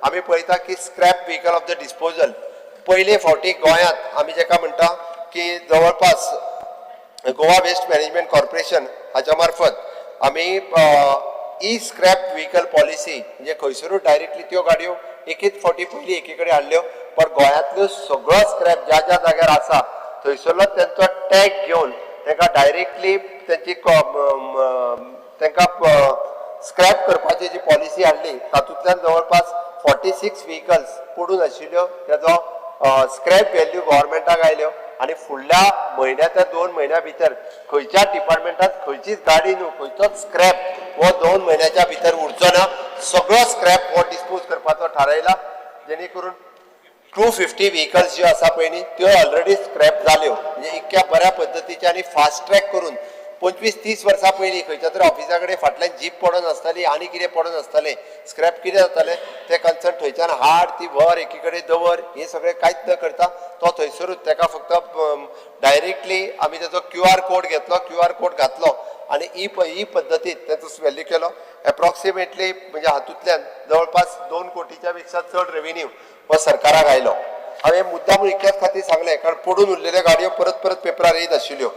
आमी पळयता की scrap vehicle of the disposal पयले फावटी गोंयांत आमी जेका म्हणटा की जवळपास गोवा वेस्ट मॅनेजमेंट कॉर्पोरेशन हाच्या मार्फत आमी ई स्क्रॅप व्हेकल पॉलिसी म्हणजे खंयसरूच डायरेक्टली त्यो गाडयो एकच फावटी पयली एके कडेन हाडल्यो पण गोंयांतलो सगळो स्क्रॅप ज्या ज्या जाग्यार आसा थंयसरलो तेंचो टॅग घेवन तांकां डायरेक्टली तेंची तांकां स्क्रॅप करपाची जी पॉलिसी हाडली तातूंतल्यान जवळपास 46 व्हेकल्स पडून आशिल्ल्यो तेजो स्क्रॅप व्हॅल्यू गव्हर्मेंटाक आयल्यो आनी फुडल्या म्हयन्या ते 2 म्हयन्या भितर खंयच्या डिपार्टमेंटात खंयचीच गाडी न्हू खंयचोच स्क्रॅप हो 2 म्हयन्याच्या भितर उरचो ना सगळो स्क्रॅप हो डिस्पोज करपाचो थारायला जेणे करून 250 व्हेकल्स ज्यो आसा पळय न्ही त्यो ऑलरेडी स्क्रॅप जाल्यो म्हणजे इतक्या बऱ्या पद्दतीचे आनी फास्ट ट्रॅक करून 25-30 वर्सां पयलीं खंयच्या तरी ऑफिसा कडेन फाटल्यान जीप पडून आसताली आनी कितें पडून आसतालें स्क्रॅप कितें जातालें तें कन्सर्न थंयच्यान हाड ती व्हर एकी कडेन दवर हें सगळें कांयच न करता तो थंयसरूच ताका फक्त डायरेक्टली आमी ताचो QR कोड घेतलो QR कोड घातलो आनी ही पद्दतीन ताचो व्हॅल्यू केलो एप्रॉक्सिमेटली म्हणजे हातूंतल्यान जवळपास 2 कोटीच्या पेक्षा चड रेव्हेन्यू हो सरकाराक आयलो हांवें मुद्दाम इतल्याच खातीर सांगलें कारण पडून उरलेल्यो गाडयो परत परत पेपरार येयत आशिल्ल्यो